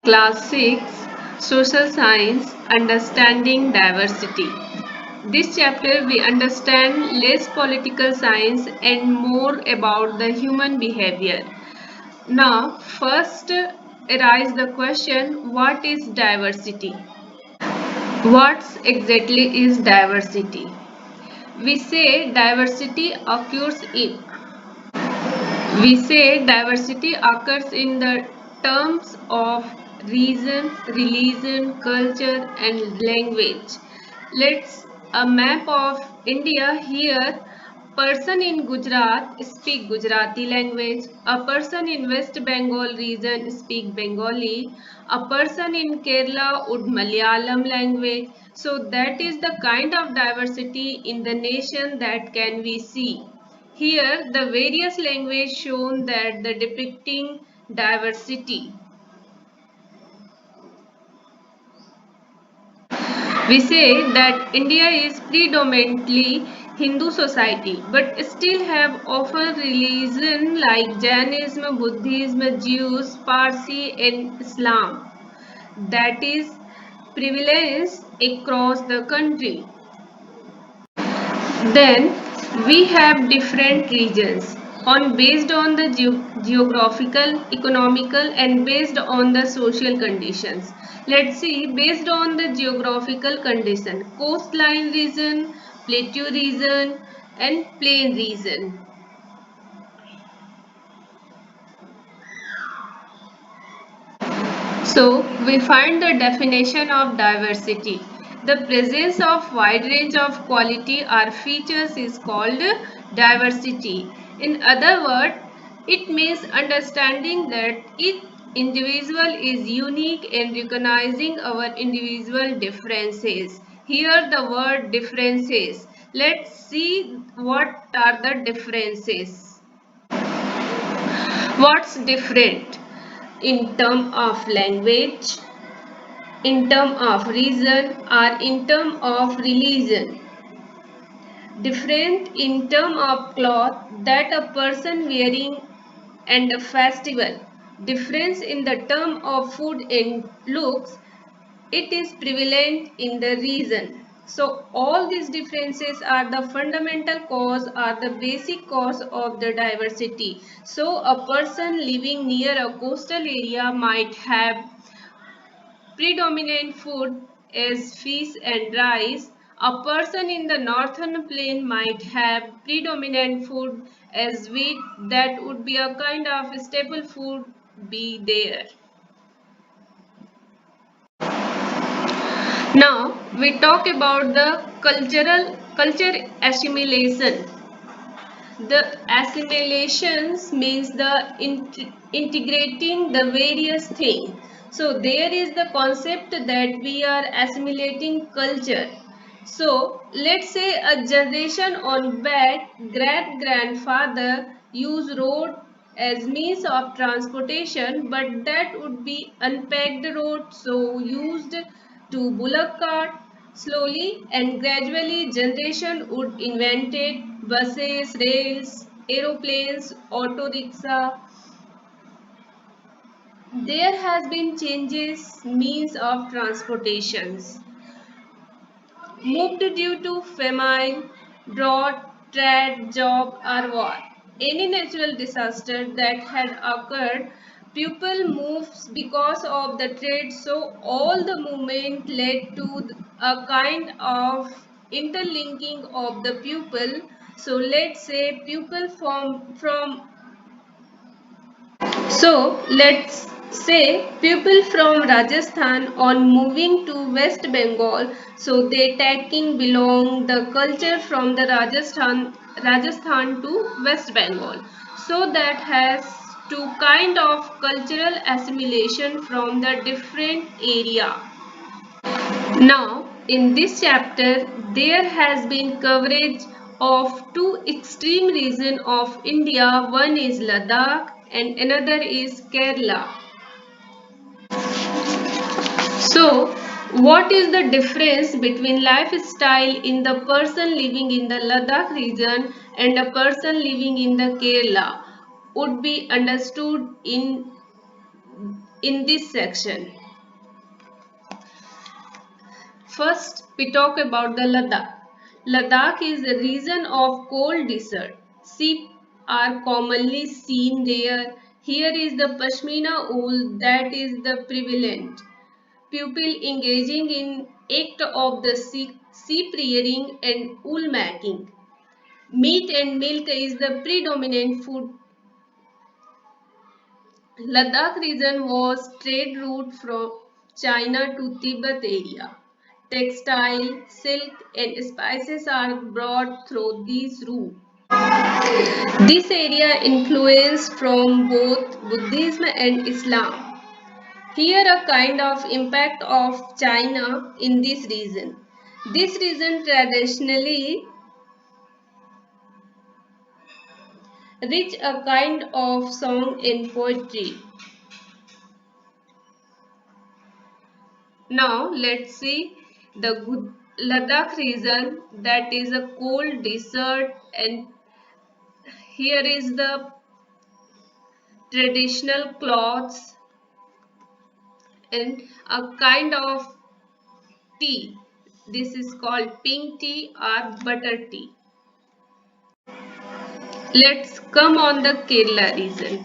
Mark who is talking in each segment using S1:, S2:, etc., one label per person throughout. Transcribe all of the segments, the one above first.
S1: Class 6 Social Science Understanding Diversity. This chapter we understand less political science and more about the human behavior. Now, first arise the question, what is diversity? What exactly is diversity? We say diversity occurs in We say diversity occurs in the terms of reason, religion, culture, and language. Let's a map of India here. Person in Gujarat speak Gujarati language. A person in West Bengal region speak Bengali. A person in Kerala would Malayalam language. So that is the kind of diversity in the nation that can we see. Here, the various language shown that the depicting diversity. We say that India is predominantly Hindu society, but still have often religion like Jainism, Buddhism, Jews, Parsi, and Islam. That is prevalence across the country. Then we have different regions on based on the geographical, economical and based on the social conditions. Let's see based on the geographical condition, coastline region, plateau region and plain region. So we find the definition of diversity. The presence of wide range of quality or features is called diversity. In other words, it means understanding that each individual is unique and recognizing our individual differences. Here the word differences. Let's see what are the differences. What's different? In term of language, in term of reason or in term of religion. Different in term of cloth that a person wearing and a festival. Difference in the term of food and looks. It is prevalent in the region. So all these differences are the fundamental cause or the basic cause of the diversity. So a person living near a coastal area might have predominant food is fish and rice. A person in the northern plain might have predominant food as wheat. That would be a kind of staple food be there. Now we talk about the culture assimilation. The assimilations means the integrating the various things. So there is the concept that we are assimilating culture. So let's say a generation on back great grandfather use road as means of transportation, but that would be unpacked road, so used to bullock cart. Slowly and gradually generation would invented buses, rails, aeroplanes, auto rickshaw. There has been changes means of transportations. Moved due to famine, drought, trade, job or war. Any natural disaster that had occurred, people moves because of the trade, so all the movement led to a kind of interlinking of the people. So let's say people let's say people from Rajasthan on moving to West Bengal, so they taking belong the culture from the Rajasthan to West Bengal. So that has to kind of cultural assimilation from the different area. Now, in this chapter, there has been coverage of two extreme regions of India. One is Ladakh and another is Kerala. So, what is the difference between lifestyle in the person living in the Ladakh region and a person living in the Kerala? Would be understood in in this section. First, we talk about the Ladakh. Ladakh is a region of cold desert. Sheep are commonly seen there. Here is the Pashmina wool that is the prevalent. People engaging in act of the sheep rearing and wool making. Meat and milk is the predominant food. Ladakh region was trade route from China to Tibet area. Textile, silk and spices are brought through these routes. This area influenced from both Buddhism and Islam. Here a kind of impact of China in this region. This region traditionally rich a kind of song and poetry. Now let's see the Ladakh region, that is a cold desert, and here is the traditional clothes and a kind of tea. This is called pink tea or butter tea. Let's come on the Kerala region.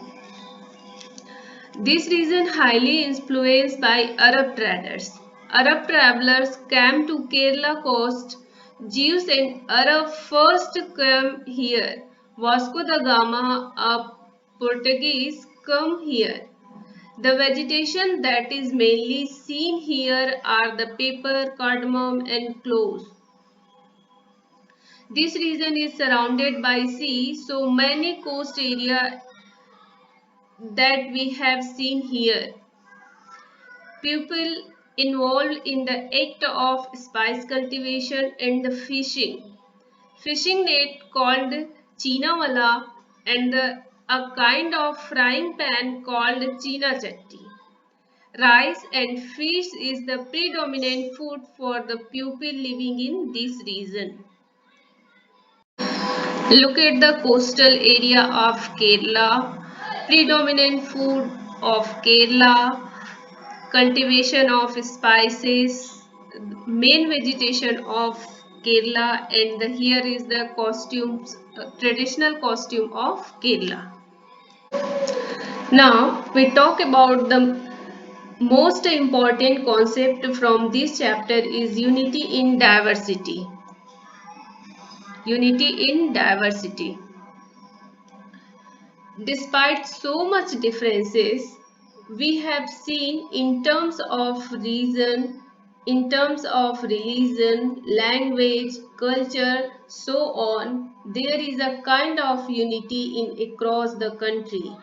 S1: This region highly influenced by Arab traders. Arab travelers came to Kerala coast. Jews and Arab first came here. Vasco da Gama, a Portuguese, come here. The vegetation that is mainly seen here are the pepper, cardamom and cloves. This region is surrounded by sea, so many coast area that we have seen here. People involved in the act of spice cultivation and the fishing. Fishing net called chinawala and a kind of frying pan called china chatti. Rice and fish is the predominant food for the people living in this region. Look at the coastal area of Kerala. Predominant food of Kerala, cultivation of spices, main vegetation of Kerala, and here is the costumes, traditional costume of Kerala. Now we talk about the most important concept from this chapter is unity in diversity. Unity in diversity. Despite so much differences, we have seen in terms of reason, in terms of religion, language, culture, so on, there is a kind of unity in across the country.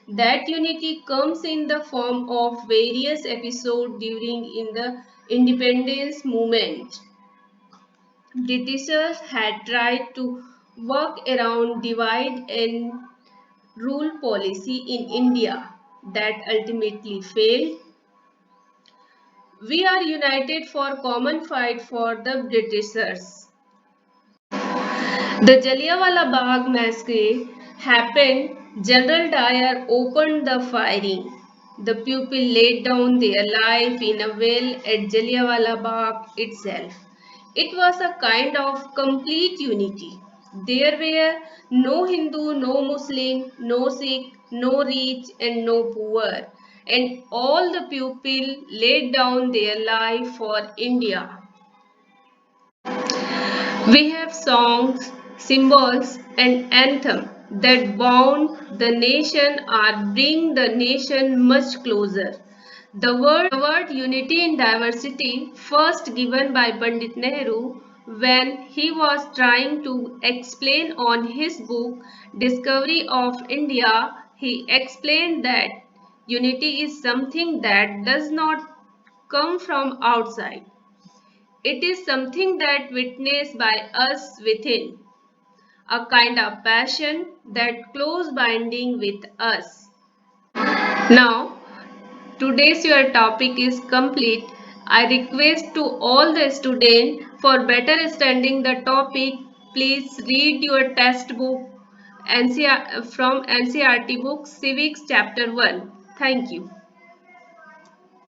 S1: That unity comes in the form of various episodes during in the independence movement. Britishers had tried to work around divide and rule policy in India that ultimately failed. We are united for common fight for the Britishers. The Jallianwala Bagh massacre happened. General Dyer opened the firing. The people laid down their life in a well at Jallianwala Bagh itself. It was a kind of complete unity. There were no Hindu, no Muslim, no Sikh, no rich and no poor. And all the people laid down their life for India. We have songs, symbols, and anthem that bound the nation or bring the nation much closer. The word unity in diversity, first given by Pandit Nehru when he was trying to explain on his book Discovery of India, he explained that unity is something that does not come from outside. It is something that witnessed by us within, a kind of passion that close binding with us. Now, today's your topic is complete. I request to all the students for better understanding the topic, please read your textbook from NCERT book Civics chapter 1. Thank you.